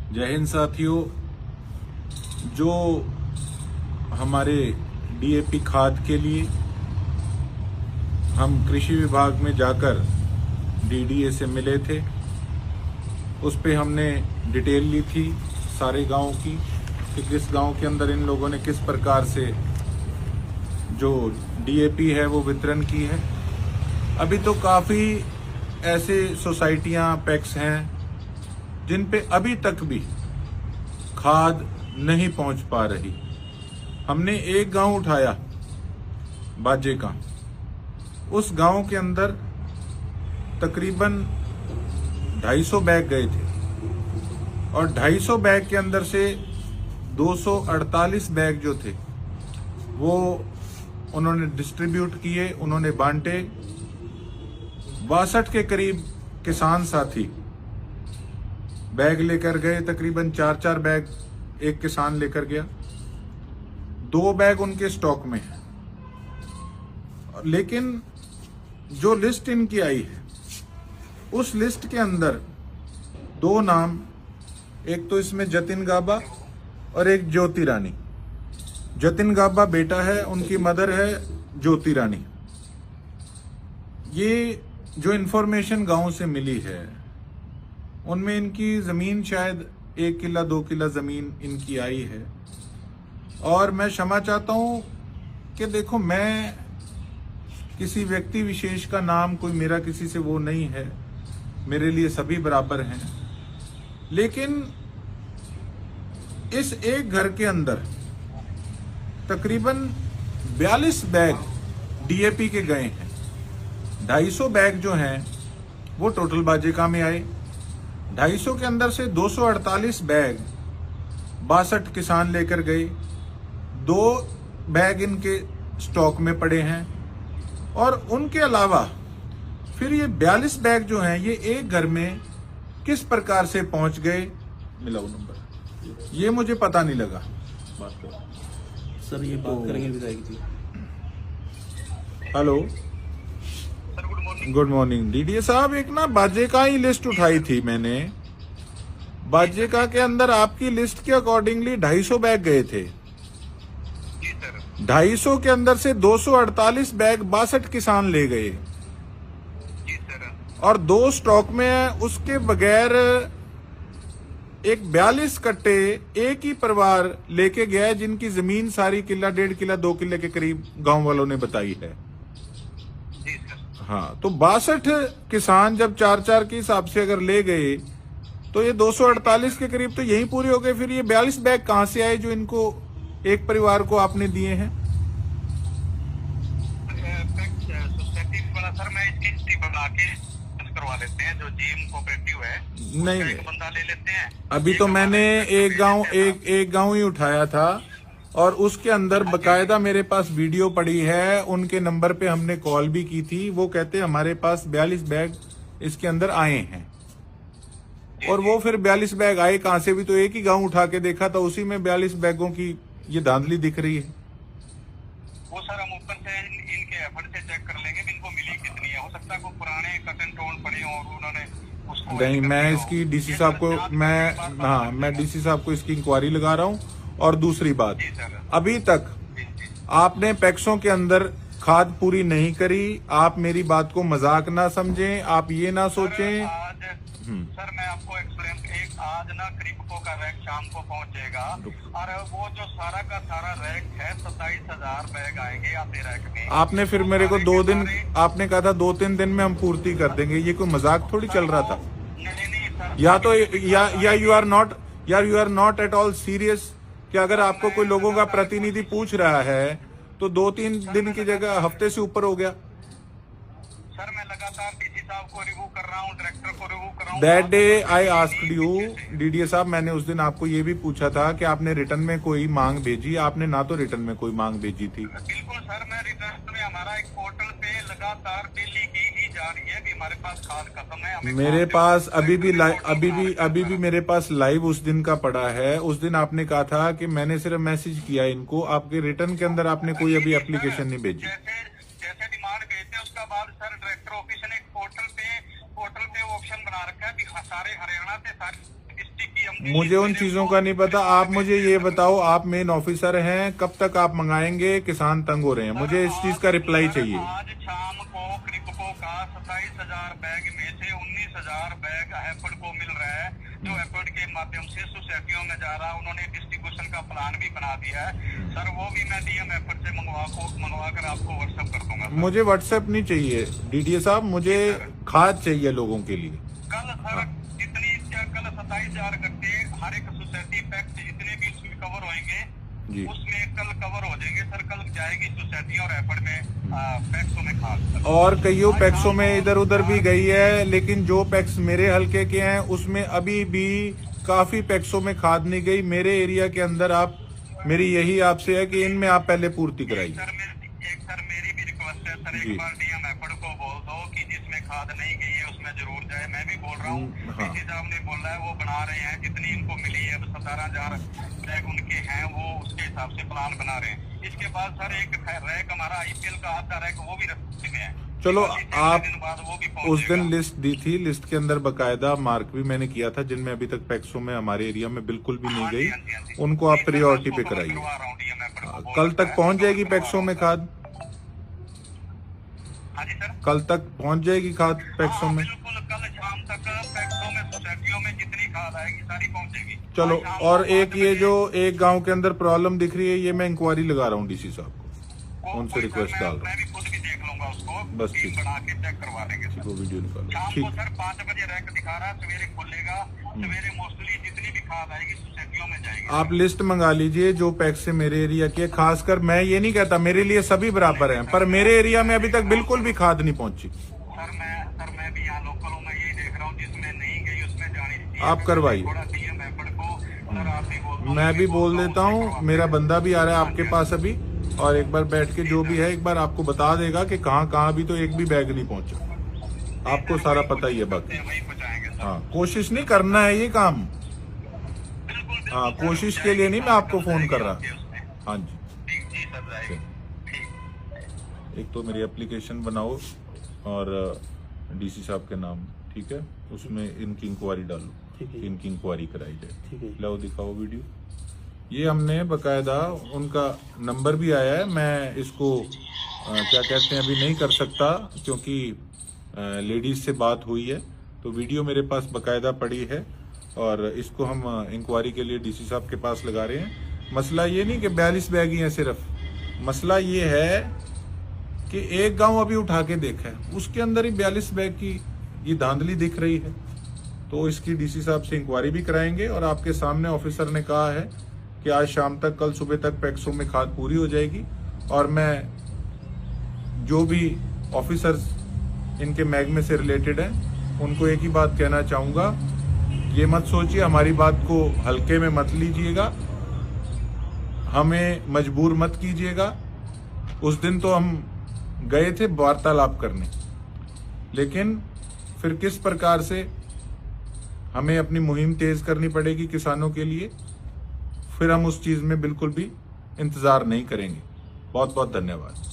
जय हिंद साथियों। जो हमारे डीएपी खाद के लिए हम कृषि विभाग में जाकर डीडीए से मिले थे, उस पे हमने डिटेल ली थी सारे गांव की कि किस गांव के अंदर इन लोगों ने किस प्रकार से जो डीएपी है वो वितरण की है। अभी तो काफ़ी ऐसे सोसाइटियां, पैक्स हैं जिन पे अभी तक भी खाद नहीं पहुंच पा रही। हमने एक गांव उठाया बाजे का, उस गांव के अंदर तकरीबन 250 बैग गए थे और 250 बैग के अंदर से 248 बैग जो थे वो उन्होंने डिस्ट्रीब्यूट किए, उन्होंने बांटे। 62 के करीब किसान साथी बैग लेकर गए, तकरीबन 4-4 बैग एक किसान लेकर गया, 2 बैग उनके स्टॉक में है। लेकिन जो लिस्ट इनकी आई है उस लिस्ट के अंदर 2 नाम, एक तो इसमें जतिन गाबा और एक ज्योति रानी। जतिन गाबा बेटा है, उनकी मदर है ज्योति रानी। ये जो इन्फॉर्मेशन गांव से मिली है उनमें इनकी जमीन शायद 1 किला 2 किला जमीन इनकी आई है। और मैं क्षमा चाहता हूं कि देखो, मैं किसी व्यक्ति विशेष का नाम, कोई मेरा किसी से वो नहीं है, मेरे लिए सभी बराबर हैं। लेकिन इस एक घर के अंदर तकरीबन 42 बैग डीएपी के गए हैं। 250 बैग जो हैं वो टोटल बाजेका में आए। 250 के अंदर से 248 बैग 62 किसान लेकर गए, 2 बैग इनके स्टॉक में पड़े हैं। और उनके अलावा फिर ये 42 बैग जो हैं ये एक घर में किस प्रकार से पहुंच गए, मिलाओ नंबर, ये मुझे पता नहीं लगा। सर ये बात करेंगे विधायक जी। हेलो, गुड मॉर्निंग डीडीए साहब। एक ना बाजेका ही लिस्ट उठाई थी मैंने। बाजेका के अंदर आपकी लिस्ट के अकॉर्डिंगली 250 बैग गए थे। 250 के अंदर से 248 बैग 62 किसान ले गए और 2 स्टॉक में है। उसके बगैर एक 42 कट्टे एक ही परिवार लेके गया है, जिनकी जमीन सारी किला 1.5 किला 2 किले के करीब गांव वालों ने बताई है। हाँ, तो 62 किसान जब 4-4 के हिसाब से अगर ले गए तो ये 248 के करीब तो यही पूरे हो गए। फिर ये 42 बैग कहां से आए जो इनको एक परिवार को आपने दिए हैं? सर मैं इसकी हिस्ट्री बना के करवा लेते हैं, जो जीएम कोऑपरेटिव है नहीं, एक बंदा ले लेते हैं। अभी तो मैंने एक गांव ही उठाया था और उसके अंदर बकायदा मेरे पास वीडियो पड़ी है। उनके नंबर पे हमने कॉल भी की थी, वो कहते हमारे पास 42 बैग इसके अंदर आए हैं। और वो फिर 42 बैग आए कहां से, भी तो एक ही गांव उठा के देखा था, उसी में 42 बैगों की ये धांधली दिख रही है। वो सर हम ऊपर से इनके एफर्ट से चेक कर लेंगे इनको मिली कितनी है। हो सकता है कोई पुराने कट एंड टोन पड़े हों और उन्होंने उसको नहीं, मैं इसकी डीसी साहब को मैं डीसी साहब को इसकी इंक्वायरी लगा रहा हूं। और दूसरी बात, अभी तक आपने पैक्सों के अंदर खाद पूरी नहीं करी। आप मेरी बात को मजाक ना समझें, आप ये ना सोचें। सर मैं आपको एक्सप्लेन, एक आज ना क्रिप्को का रैक शाम को पहुंचेगा और वो जो सारा का सारा रैक है 27,000 बैग आएंगे आते रैक में। आपने फिर मेरे को 2 दिन, आपने कहा था 2-3 दिन में हम पूर्ति कर देंगे। ये कोई मजाक थोड़ी चल रहा था। नहीं सर, या तो या you are not at all serious कि अगर आपको कोई लोगों का प्रतिनिधि पूछ रहा है तो 2-3 दिन की जगह हफ्ते से ऊपर हो गया। सर मैं लगातार डीसी साहब को रिव्यू कर रहा हूँ, डायरेक्टर को रिव्यू कर रहा हूँ। That day I asked you, DDA साहब, मैंने उस दिन आपको ये भी पूछा था कि आपने रिटर्न में कोई मांग भेजी। आपने ना तो रिटर्न में कोई मांग भेजी थी। बिल्कुल सर, मैं रिटर्न में हमारा एक पोर्टल पे लगातार डेली की ही जा रही है कि हमारे पास खाद खत्म है। मेरे पास अभी भी मेरे पास लाइव उस दिन का पड़ा है। उस दिन आपने कहा था कि मैंने सिर्फ मैसेज किया इनको, आपके रिटर्न के अंदर आपने कोई अभी एप्लीकेशन नहीं भेजी। जैसे डिमांड भेजते हैं उसका बाद सर डायरेक्टर ऑफिस ने पोर्टल पे ऑप्शन बना रखा है कि सारे हरियाणा से सारी डिस्ट्रिक्ट की हम मुझे उन चीजों का नहीं पता। आप मुझे ये बताओ, आप मेन ऑफिसर हैं, कब तक आप मंगाएंगे? किसान तंग हो रहे हैं, मुझे इस चीज का रिप्लाई चाहिए। आज शाम को क्रिप्को का 27,000 बैग में से 19,000 बैग एफर्ड को मिल रहा है, जो एफर्ड के माध्यम से सोसाइटियों में जा रहा है। उन्होंने डिस्ट्रीब्यूशन का प्लान भी बना दिया है सर, वो भी मैं डीएम एफर्ड से मंगवा कर आपको व्हाट्सएप कर दूंगा। मुझे व्हाट्सएप नहीं चाहिए डीडीए साहब, मुझे खाद चाहिए लोगों के लिए। कल सर जितनी कल 27,000 गट्टे हर एक सोसाइटी पैक्स जितने भी उसमें कवर होंगे जी, उसमें कल कवर हो जाएंगे सर। कल जाएगी सोसाइटी और एफर्ड में पैक्सों में खाद। और कईयों पैक्सों में इधर उधर भी गई है, लेकिन जो पैक्स मेरे हल्के के हैं उसमें अभी भी काफी पैक्सों में खाद नहीं गई। मेरे एरिया के अंदर आप, मेरी यही आपसे है कि इनमें आप पहले पूर्ति कराइए। सर मेरी भी रिक्वेस्ट है सर, एक बार डीएम एफर्ड को बोल दो कि जिसमें खाद नहीं गई है उसमें जरूर जाए। मैं भी बोल रहा हूँ, डीसी साहब ने बोला है वो बना रहे हैं, जितनी इनको मिली है 17,000 बैग उनके हैं, वो उसके हिसाब से प्लान बना रहे हैं। इसके बाद सर एक रैक हमारा आईपीएल का आधा रैक वो भी रस्ते में है। चलो आप वो भी उस दिन लिस्ट दी थी, लिस्ट के अंदर बकायदा मार्क भी मैंने किया था, जिनमें अभी तक पैक्सों में हमारे एरिया में बिल्कुल भी नहीं गई, उनको आप प्रायोरिटी पे कराइए। कल तक पहुंच जाएगी पैक्सों में खाद? हाँ जी सर, कल तक पहुंच जाएगी खाद पैक्सों में? बिल्कुल कल शाम तक पैक्सों में सोसाइटियों में जितनी खाद आएगी सारी पहुंचेगी। चलो, और एक ये जो एक गांव के अंदर प्रॉब्लम दिख रही है, ये मैं इंक्वायरी लगा रहा हूँ डीसी साहब को, उनसे रिक्वेस्ट डाल रहा मैं भी खुद भी देख लूंगा उसको, बस टीम ठीक। बना के चेक करवा लेंगे सर। वो वीडियो निकालो। शाम ठीक, को सर 5 बजे रैक दिखा रहा है, सवेरे खोलेगा, सवेरे मोस्टली जितनी भी खाद आएगी सोसाइटियों में जाएगी। आप लिस्ट मंगा लीजिए जो पैक्स से मेरे एरिया की है। खासकर मैं ये नहीं कहता, मेरे लिए सभी बराबर हैं, पर मेरे एरिया में अभी तक बिल्कुल भी खाद नहीं पहुंची। सर मैं भी यहाँ लोकल हूँ, मैं यही देख रहा हूँ, जिसमें नहीं गई उसमें जानी चाहिए। आप करवाइए। थोड़ा डीएम एफर्ड को सर आप भी बोल दो, मैं भी बोल देता हूँ, मेरा बंदा भी आ रहा है आपके पास अभी, और एक बार बैठ के जो भी है एक बार आपको बता देगा कि कहाँ कहाँ अभी तो एक भी बैग नहीं पहुंचा। आपको सारा पता ही है। बाकी वही पहुँचाएंगे सर। हाँ, कोशिश नहीं करना है ये काम। हाँ, कोशिश के लिए नहीं मैं आपको फोन कर रहा। हाँ जी, ठीक जी सर, जाएगी। ठीक। एक तो मेरी एप्लीकेशन बनाओ और डीसी साहब के नाम, ठीक है, उसमें इनकी इंक्वायरी डालो, ठीक है। इनकी इंक्वायरी कराई जाए। ठीक है। लो दिखाओ वीडियो। ये हमने बकायदा, उनका नंबर भी आया है, मैं इसको क्या कहते हैं अभी नहीं कर सकता क्योंकि लेडीज से बात हुई है, तो वीडियो मेरे पास बकायदा पड़ी है और इसको हम इंक्वायरी के लिए डीसी साहब के पास लगा रहे हैं। मसला ये नहीं कि 42 बैग ही हैं सिर्फ, मसला ये है कि एक गांव अभी उठा के देखा है, उसके अंदर ही 42 बैग की ये धांधली दिख रही है। तो इसकी डीसी साहब से इंक्वायरी भी कराएंगे और आपके सामने ऑफिसर ने कहा है कि आज शाम तक, कल सुबह तक पैक्सों में खाद पूरी हो जाएगी। और मैं जो भी ऑफिसर्स इनके मैगमे से रिलेटेड हैं उनको एक ही बात कहना चाहूँगा, ये मत सोचिए, हमारी बात को हल्के में मत लीजिएगा, हमें मजबूर मत कीजिएगा। उस दिन तो हम गए थे वार्तालाप करने, लेकिन फिर किस प्रकार से हमें अपनी मुहिम तेज करनी पड़ेगी किसानों के लिए, फिर हम उस चीज में बिल्कुल भी इंतजार नहीं करेंगे। बहुत बहुत धन्यवाद।